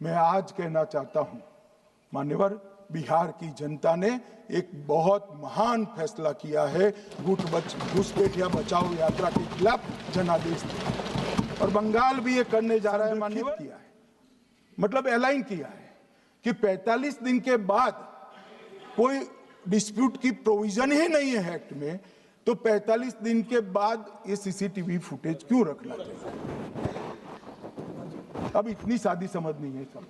मैं आज कहना चाहता हूं, मान्यवर, बिहार की जनता ने एक बहुत महान फैसला किया है। घुसपैठिया बचाओ यात्रा के खिलाफ जनादेश दिया और बंगाल भी ये करने जा रहा है। मान्यवर किया है, मतलब अलाइन किया है कि 45 दिन के बाद कोई डिस्प्यूट की प्रोविजन ही नहीं है एक्ट में, तो 45 दिन के बाद ये सीसीटीवी फुटेज क्यों रखना चाहिए? अब इतनी सादी समझ नहीं है सब।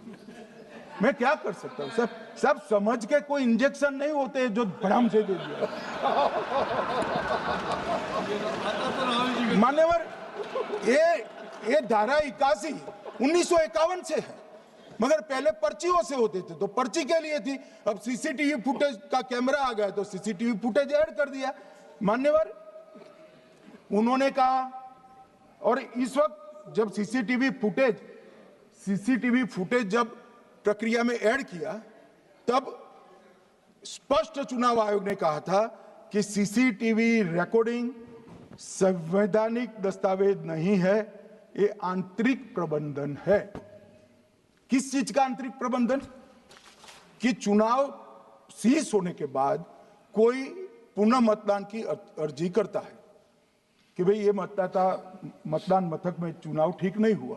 मैं क्या कर सकता हूँ? सब समझ के कोई इंजेक्शन नहीं होते जो भ्रम से दे दिया। मान्यवर, ये धारा 81 1951 से है, मगर पहले पर्चियों से होते थे तो पर्ची के लिए थी। अब सीसीटीवी फुटेज का कैमरा आ गया तो सीसीटीवी फुटेज ऐड कर दिया। मान्यवर, उन्होंने कहा, और इस वक्त जब सीसीटीवी फुटेज जब प्रक्रिया में ऐड किया, तब स्पष्ट चुनाव आयोग ने कहा था कि सीसीटीवी रिकॉर्डिंग संवैधानिक दस्तावेज नहीं है, ये आंतरिक प्रबंधन है। किस चीज का आंतरिक प्रबंधन? कि चुनाव सीज होने के बाद कोई पुनः मतदान की अर्जी करता है कि भाई ये मतदान मथक में चुनाव ठीक नहीं हुआ,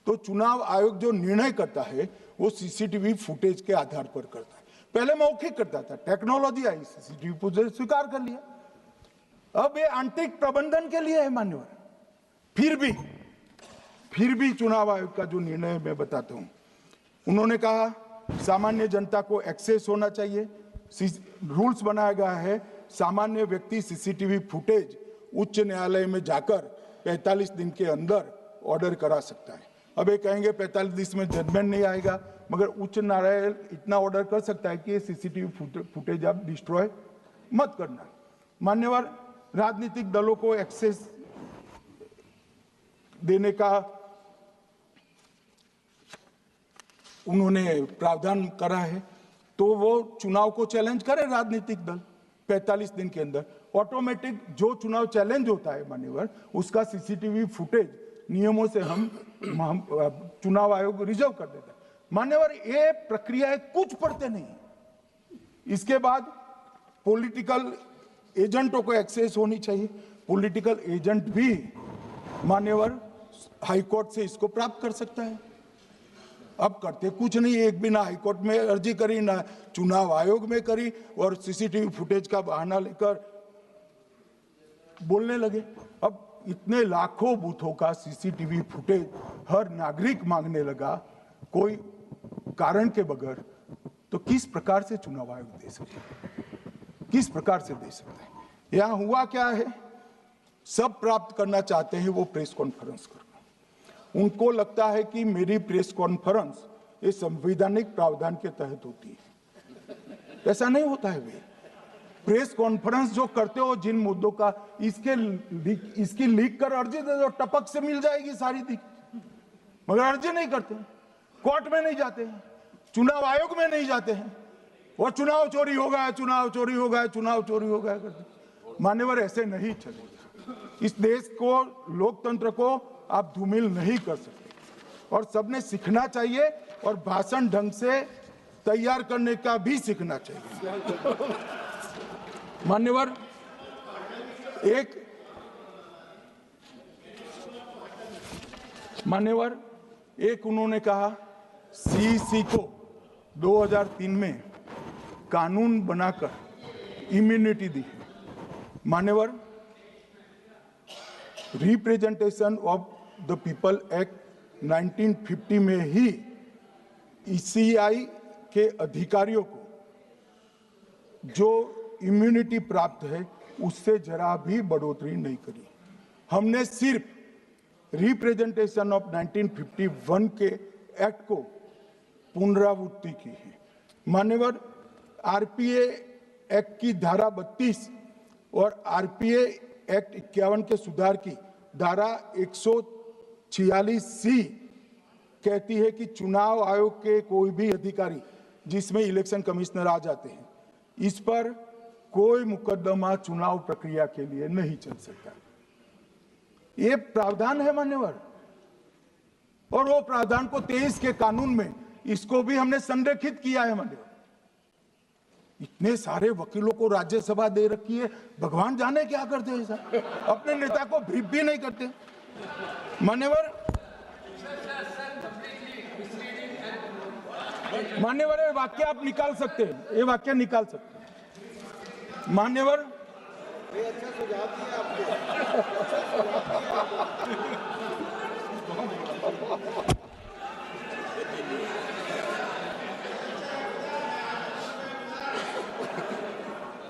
तो चुनाव आयोग जो निर्णय करता है वो सीसीटीवी फुटेज के आधार पर करता है। पहले मौखिक करता था, टेक्नोलॉजी आई, सीसीटीवी फुटेज स्वीकार कर लिया। अब ये आंतरिक प्रबंधन के लिए है। मान्यवर, फिर भी चुनाव आयोग का जो निर्णय मैं बताता हूं, उन्होंने कहा सामान्य जनता को एक्सेस होना चाहिए। रूल्स बनाया गया है, सामान्य व्यक्ति सीसीटीवी फुटेज उच्च न्यायालय में जाकर 45 दिन के अंदर ऑर्डर करा सकता है। अब ये कहेंगे 45 दिन में जजमेंट नहीं आएगा, मगर उच्च न्यायालय इतना ऑर्डर कर सकता है कि सीसीटीवी फुटेज आप डिस्ट्रॉय मत करना। मान्यवर, राजनीतिक दलों को एक्सेस देने का उन्होंने प्रावधान करा है, तो वो चुनाव को चैलेंज करे राजनीतिक दल 45 दिन के अंदर। ऑटोमेटिक जो चुनाव चैलेंज होता है मान्यवर, उसका सीसीटीवी फुटेज नियमों से हम चुनाव आयोग रिजर्व कर देता है। मान्यवर, ये प्रक्रिया कुछ पढ़ते नहीं। इसके बाद पॉलिटिकल एजेंटों को एक्सेस होनी चाहिए। पॉलिटिकल एजेंट भी मान्यवर हाईकोर्ट से इसको प्राप्त कर सकता है। अब करते कुछ नहीं, एक भी ना हाईकोर्ट में अर्जी करी, ना चुनाव आयोग में करी, और सीसीटीवी फुटेज का बहाना लेकर बोलने लगे। अब इतने लाखों बूथों का सीसीटीवी फुटेज हर नागरिक मांगने लगा कोई कारण के बगैर, तो किस प्रकार से चुनाव आयोग दे सकते हैं? किस प्रकार से दे सकते हैं? यहां हुआ क्या है, सब प्राप्त करना चाहते हैं वो प्रेस कॉन्फ्रेंस करना। उनको लगता है कि मेरी प्रेस कॉन्फ्रेंस ये संवैधानिक प्रावधान के तहत होती है। ऐसा नहीं होता है। वे प्रेस कॉन्फ्रेंस जो करते हो जिन मुद्दों का, इसकी लीक कर अर्जी दे दो, टपक से मिल जाएगी सारी दिख, मगर अर्जी नहीं करते, कोर्ट में नहीं जाते हैं, चुनाव आयोग में नहीं जाते हैं, और चुनाव चोरी हो गया, चुनाव चोरी हो गया, चुनाव चोरी हो गया करते। मान्यवर, ऐसे नहीं चलेगा। इस देश को, लोकतंत्र को आप धूमिल नहीं कर सकते, और सबने सीखना चाहिए, और भाषण ढंग से तैयार करने का भी सीखना चाहिए। मान्यवर, एक उन्होंने कहा सीसी को 2003 में कानून बनाकर इम्यूनिटी दी। मान्यवर, representation of the people act 1950 में ही ईसीआई के अधिकारियों को जो इम्यूनिटी प्राप्त है उससे जरा भी बढ़ोतरी नहीं करी। हमने सिर्फ रिप्रेजेंटेशन ऑफ 1951 के एक्ट को पुनरावृत्ति की है। मान्यवर, आरपीए एक्ट की धारा 32 और आरपीए एक्ट 51 के सुधार की धारा 146C कहती है कि चुनाव आयोग के कोई भी अधिकारी, जिसमें इलेक्शन कमिश्नर आ जाते हैं, इस पर कोई मुकदमा चुनाव प्रक्रिया के लिए नहीं चल सकता। ये प्रावधान है मान्यवर, और वो प्रावधान को 23 के कानून में इसको भी हमने संरेखित किया है मान्यवर। इतने सारे वकीलों को राज्यसभा दे रखी है, भगवान जाने क्या करते हैं सर, अपने नेता को ब्रीफ भी नहीं करते मान्यवर। मान्यवर ये वाक्य आप निकाल सकते हैं, ये वाक्य निकाल सकते हैं मान्यवर। अच्छा सुझाव दिया आपको।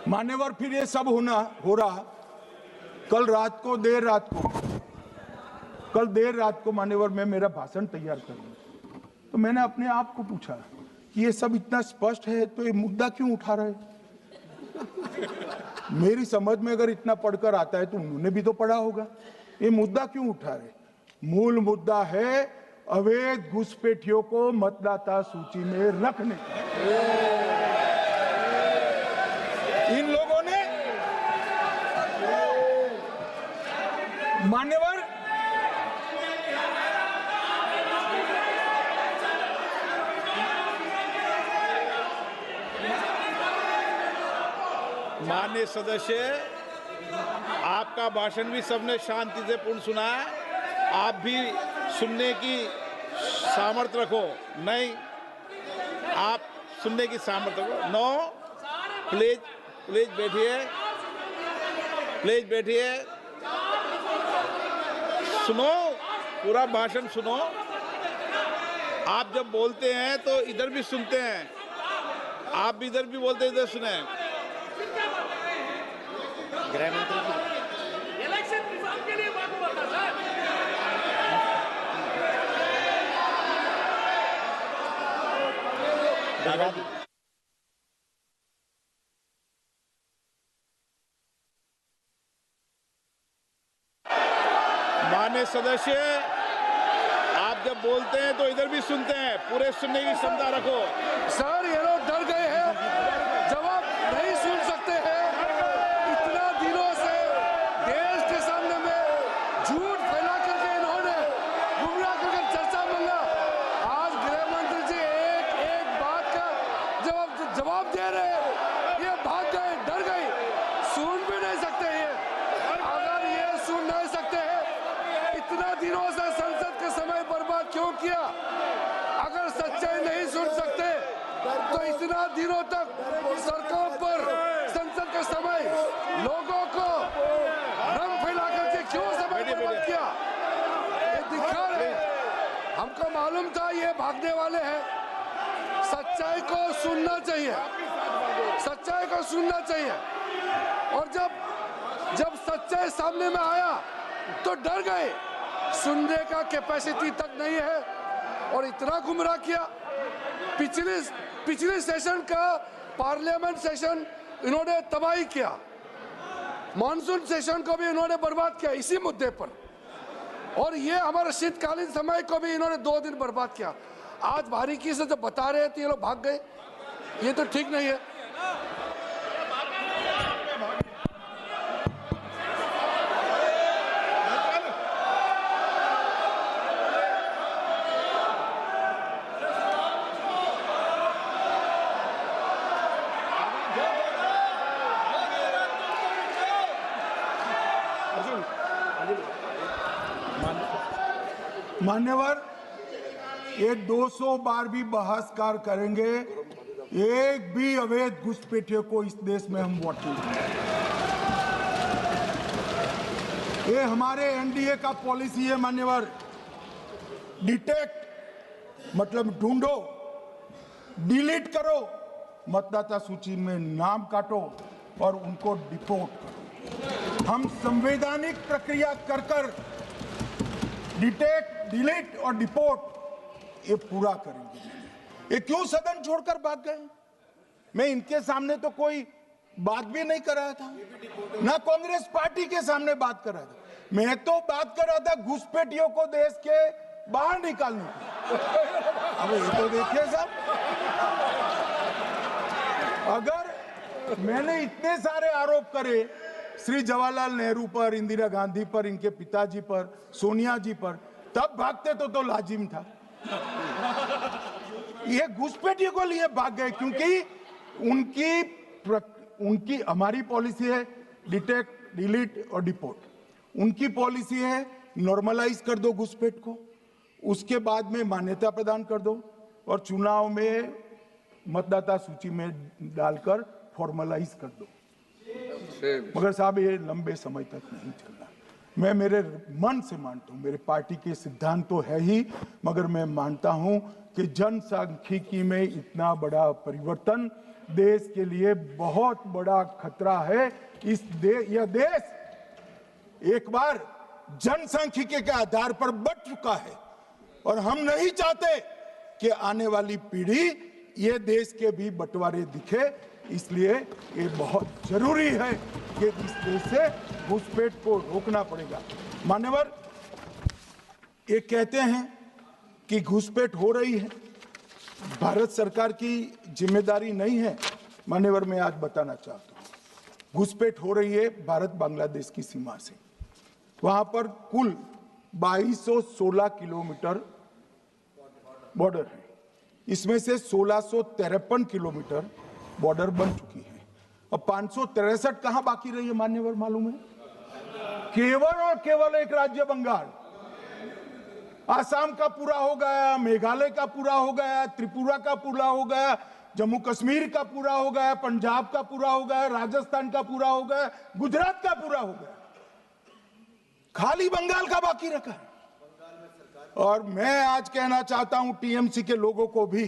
मान्यवर फिर ये सब हो रहा कल देर रात को मान्यवर मैं मेरा भाषण तैयार कर रहा, तो मैंने अपने आप को पूछा कि ये सब इतना स्पष्ट है तो ये मुद्दा क्यों उठा रहे। मेरी समझ में अगर इतना पढ़कर आता है तो उन्होंने भी तो पढ़ा होगा, ये मुद्दा क्यों उठा रहे। मूल मुद्दा है अवैध घुसपैठियों को मतदाता सूची में रखने। इन लोगों ने मान्यवर माननीय सदस्य, आपका भाषण भी सबने शांति से पूर्ण सुना है, आप भी सुनने की सामर्थ्य रखो। नहीं, आप सुनने की सामर्थ्य रखो। नो, प्लीज बैठिए, सुनो, पूरा भाषण सुनो। आप जब बोलते हैं तो इधर भी सुनते हैं, आप भी इधर भी बोलते हैं, इधर सुने। गृह मंत्री इलेक्शन रिफॉर्म के लिए बात बोलता सर। माननीय सदस्य, आप जब बोलते हैं तो इधर भी सुनते हैं, पूरे सुनने की क्षमता रखो। सर ये लोग डर गए हैं, जवाब नहीं सुन सकते हैं। इतना दिनों से देश के सामने में झूठ फैला करके इन्होंने गुमराह करके चर्चा मंगा। आज गृह मंत्री जी एक बात का जवाब दे रहे हैं, ये भाग गए, डर गए, सुन भी नहीं सकते ये। अगर ये सुन नहीं सकते हैं, इतना दिनों से संसद का समय बर्बाद क्यों किया। अगर सच्चाई नहीं सुन सकते तो इतना दिनों तक सरकार पर संसद का समय लोगों को रंग फैला करके क्यों समय बर्बाद किया। ये दिखा रहे, हमको मालूम था ये भागने वाले हैं। सच्चाई को सुनना चाहिए, सच्चाई को सुनना चाहिए। और जब सच्चाई सामने में आया तो डर गए, सुनने का कैपेसिटी तक नहीं है और इतना गुमराह किया। पिछले सेशन का पार्लियामेंट सेशन इन्होंने तबाही किया, मॉनसून सेशन को भी इन्होंने बर्बाद किया इसी मुद्दे पर, और ये हमारे शीतकालीन समय को भी इन्होंने 2 दिन बर्बाद किया। आज बारीकी से जब बता रहे थे ये लोग भाग गए, ये तो ठीक नहीं है। मान्यवर, ये 200 बार भी बहसकार करेंगे, एक भी अवैध घुसपैठियों को इस देश में हम वोट नहीं देंगे। ये हमारे एनडीए का पॉलिसी है मान्यवर। डिटेक्ट मतलब ढूंढो, डिलीट करो, मतदाता सूची में नाम काटो और उनको डिपोर्ट करो। हम संवैधानिक प्रक्रिया कर डिटेक्ट, डिलीट और डिपोर्ट ये पूरा करेंगे। ये क्यों सदन छोड़कर भाग गए। मैं इनके सामने तो कोई बात भी नहीं कर रहा था, ना कांग्रेस पार्टी के सामने बात कर रहा था। मैं तो बात कर रहा था घुसपैठियों को देश के बाहर निकालने की। अब ये तो देखिए साहब, अगर मैंने इतने सारे आरोप करे श्री जवाहरलाल नेहरू पर, इंदिरा गांधी पर, इनके पिताजी पर, सोनिया जी पर, तब भागते तो लाजिम था। ये घुसपैठियों को लिए भाग गए क्योंकि उनकी हमारी पॉलिसी है डिटेक्ट, डिलीट और डिपोर्ट। उनकी पॉलिसी है नॉर्मलाइज कर दो घुसपैठ को, उसके बाद में मान्यता प्रदान कर दो और चुनाव में मतदाता सूची में डालकर फॉर्मलाइज कर दो। मगर साहब ये लंबे समय तक नहीं चलना। मैं मेरे मन से मानता हूं, मेरे पार्टी के सिद्धांत तो है ही, मगर मैं मानता हूं कि जनसांख्यिकी में इतना बड़ा परिवर्तन देश के लिए बहुत बड़ा खतरा है। यह देश एक बार जनसांख्यिकी के आधार पर बढ़ चुका है और हम नहीं चाहते कि आने वाली पीढ़ी ये देश के भी बंटवारे दिखे। इसलिए ये बहुत जरूरी है कि इस देश से घुसपैठ को रोकना पड़ेगा। मान्यवर, ये कहते हैं कि घुसपैठ हो रही है, भारत सरकार की जिम्मेदारी नहीं है। मान्यवर, मैं आज बताना चाहता हूं, घुसपैठ हो रही है भारत बांग्लादेश की सीमा से। वहां पर कुल 2216 किलोमीटर बॉर्डर है, इसमें से 1653 किलोमीटर बॉर्डर बन चुकी है और 563 कहां बाकी रही है मान्यवर मालूम है? केवल और केवल एक राज्य बंगाल। आसाम का पूरा हो गया, मेघालय का पूरा हो गया, त्रिपुरा का पूरा हो गया, जम्मू कश्मीर का पूरा हो गया, पंजाब का पूरा हो गया, राजस्थान का पूरा हो गया, गुजरात का पूरा हो गया, खाली बंगाल का बाकी रखा है। और मैं आज कहना चाहता हूं टीएमसी के लोगों को भी,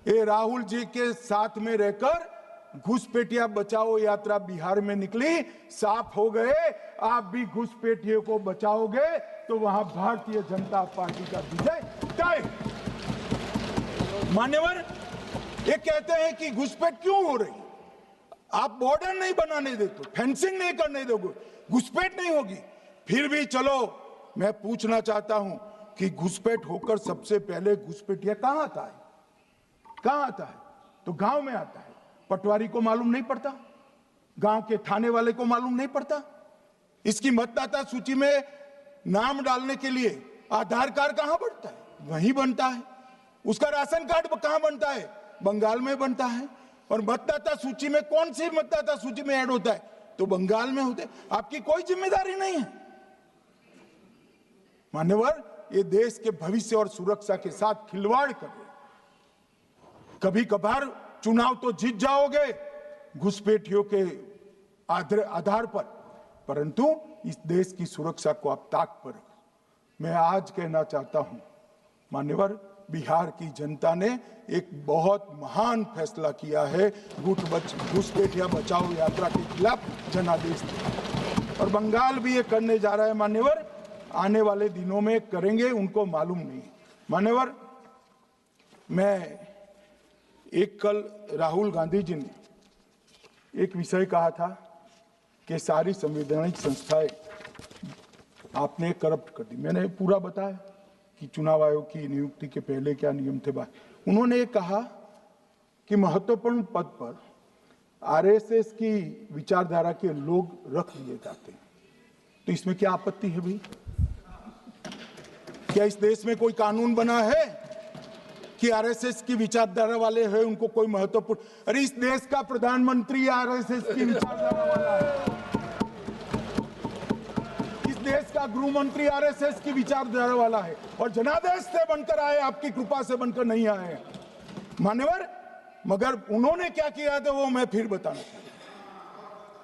ये राहुल जी के साथ में रहकर घुसपैठिया बचाओ यात्रा बिहार में निकली, साफ हो गए। आप भी घुसपैठियों को बचाओगे तो वहां भारतीय जनता पार्टी का विजय तय। मान्यवर, ये कहते हैं कि घुसपैठ क्यों हो रही? आप बॉर्डर नहीं बनाने देते, फेंसिंग नहीं करने दोगे, घुसपैठ नहीं होगी। फिर भी चलो, मैं पूछना चाहता हूं कि घुसपैठ होकर सबसे पहले घुसपैठिया कहां आता है? कहां आता है? तो गांव में आता है। पटवारी को मालूम नहीं पड़ता, गांव के थाने वाले को मालूम नहीं पड़ता। इसकी मतदाता सूची में नाम डालने के लिए आधार कार्ड कहां बनता है? वहीं बनता है। उसका राशन कार्ड कहां बनता है? बंगाल में बनता है। और मतदाता सूची में कौन सी मतदाता सूची में ऐड होता है? तो बंगाल में होते। आपकी कोई जिम्मेदारी नहीं है। मान्यवर, ये देश के भविष्य और सुरक्षा के साथ खिलवाड़ कर रहे। कभी कभार चुनाव तो जीत जाओगे घुसपैठियों के आधार पर, परंतु इस देश की सुरक्षा को आप ताक पर रखो। मैं आज कहना चाहता हूं मान्यवर, बिहार की जनता ने एक बहुत महान फैसला किया है घुसपैठिया बचाओ यात्रा के खिलाफ जनादेश दिया। और बंगाल भी ये करने जा रहा है मान्यवर, आने वाले दिनों में करेंगे, उनको मालूम नहीं। मान्यवर, मैं एक कल राहुल गांधी जी ने एक विषय कहा था कि सारी संवैधानिक संस्थाएं आपने करप्ट कर दी। मैंने पूरा बताया कि चुनाव आयोग की नियुक्ति के पहले क्या नियम थे। उन्होंने ये कहा कि महत्वपूर्ण पद पर आरएसएस की विचारधारा के लोग रख दिए जाते हैं। तो इसमें क्या आपत्ति है भाई? क्या इस देश में कोई कानून बना है कि आरएसएस की विचारधारा वाले हैं उनको कोई महत्वपूर्ण? अरे इस देश का प्रधानमंत्री आरएसएस की विचारधारा वाला है, इस देश का गृह मंत्री आरएसएस की विचारधारा वाला है और जनादेश से बनकर आए, आपकी कृपा से बनकर नहीं आए मान्यवर। मगर उन्होंने क्या किया था वो मैं फिर बताना चाहता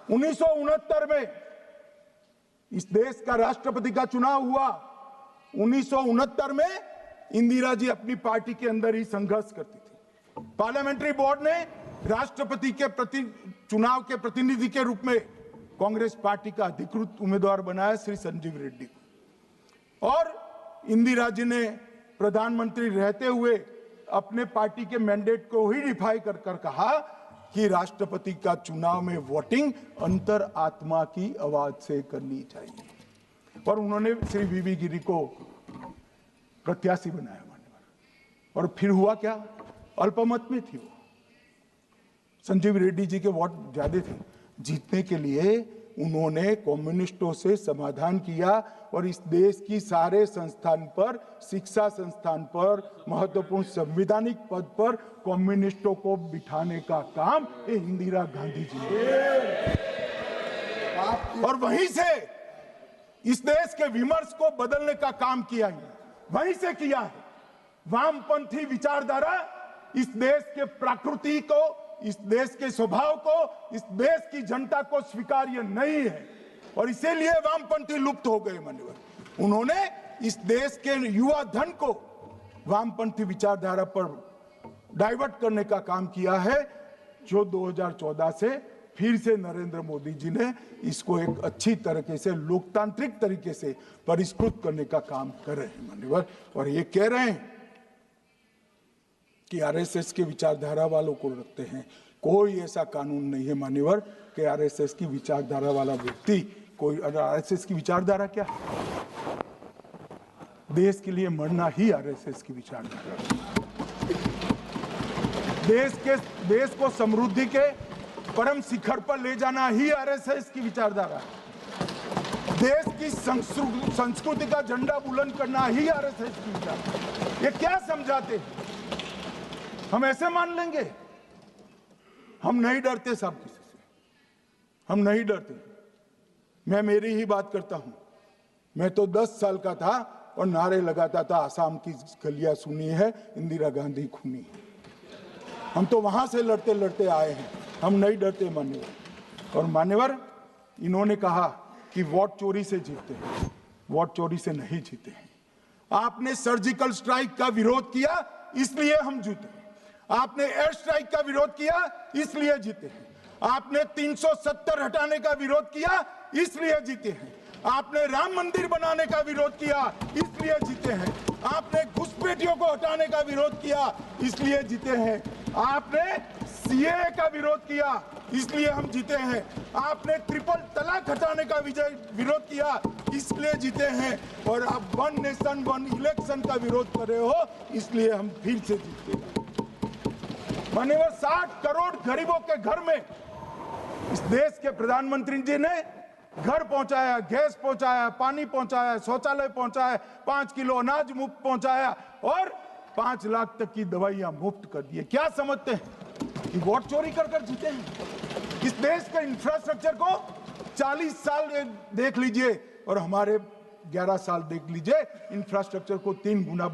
हूं। 1969 में इस देश का राष्ट्रपति का चुनाव हुआ। 1969 में इंदिरा जी अपनी पार्टी के अंदर ही संघर्ष करती थी। पार्लियामेंट्री बोर्ड ने राष्ट्रपति के चुनाव के प्रतिनिधि के रूप में कांग्रेस पार्टी का अधिकृत उम्मीदवार बनाया श्री संजीव रेड्डी को। और इंदिरा जी ने प्रधानमंत्री रहते हुए अपने पार्टी के मैंडेट को ही डिफाई कर कहा कि राष्ट्रपति का चुनाव में वोटिंग अंतर आत्मा की आवाज से करनी चाहिए। और उन्होंने श्री वीवी गिरी को प्रत्याशी बनाया मान्यवर। और फिर हुआ क्या? अल्पमत में थी वो। संजीव रेड्डी जी के वोट ज्यादा थे। जीतने के लिए उन्होंने कम्युनिस्टों से समाधान किया और इस देश की सारे संस्थान पर, शिक्षा संस्थान पर, महत्वपूर्ण संवैधानिक पद पर कम्युनिस्टों को बिठाने का काम ये इंदिरा गांधी जी ने, और वहीं से इस देश के विमर्श को बदलने का काम किया है, वहीं से किया है। वामपंथी विचारधारा इस देश के प्रकृति को, इस देश के स्वभाव को, इस देश की जनता को स्वीकार्य नहीं है और इसीलिए वामपंथी लुप्त हो गए। माननीय, उन्होंने इस देश के युवा धन को वामपंथी विचारधारा पर डाइवर्ट करने का काम किया है, जो 2014 से फिर से नरेंद्र मोदी जी ने इसको एक अच्छी तरीके से, लोकतांत्रिक तरीके से परिष्कृत करने का काम कर रहे हैं माननीय। और ये कह रहे हैं कि आरएसएस की विचारधारा वालों को रखते हैं। कोई ऐसा कानून नहीं है मान्यवर कि आरएसएस की विचारधारा वाला व्यक्ति कोई, आरएसएस की विचारधारा क्या है? देश के लिए मरना ही आरएसएस की विचारधारा है। देश को समृद्धि के परम शिखर पर ले जाना ही आरएसएस की विचारधारा है। देश की संस्कृति का झंडा बुलंद करना ही आरएसएस की विचारधारा। ये क्या समझाते हैं? हम ऐसे मान लेंगे? हम नहीं डरते साहब किसी से, हम नहीं डरते। मैं मेरी ही बात करता हूं। मैं तो 10 साल का था और नारे लगाता था, आसाम की गलियां सुनी है, इंदिरा गांधी खूनी है। हम तो वहां से लड़ते लड़ते आए हैं, हम नहीं डरते मान्यवर। और मान्यवर, इन्होंने कहा कि वोट चोरी से जीतते हैं, वोट चोरी से नहीं जीते हैं। आपने सर्जिकल स्ट्राइक का विरोध किया, इसलिए हम जीते। आपने एयर स्ट्राइक का विरोध किया, इसलिए जीते हैं। आपने 370 हटाने का विरोध किया, इसलिए जीते हैं। आपने राम मंदिर बनाने का विरोध किया, इसलिए जीते हैं। आपने घुसपैठियों को हटाने का विरोध किया, इसलिए जीते हैं। आपने सीएए का विरोध किया, इसलिए हम जीते हैं। आपने ट्रिपल तलाक हटाने का विरोध किया, इसलिए जीते हैं। और आप 1 नेशन 1 इलेक्शन का विरोध कर रहे हो, इसलिए हम फिर से जीते हैं। माननीय, 60 करोड़ गरीबों के घर में इस देश के प्रधानमंत्री जी ने घर पहुंचाया, गैस पहुंचाया, पानी पहुंचाया, शौचालय पहुंचाया, 5 किलो अनाज मुफ्त पहुंचाया और 5 लाख तक की दवाइयां मुफ्त कर दी। क्या समझते हैं कि वोट चोरी कर कर जीते हैं? इस देश के इंफ्रास्ट्रक्चर को 40 साल देख लीजिए और हमारे 11 साल देख लीजिए, इंफ्रास्ट्रक्चर को 3 गुना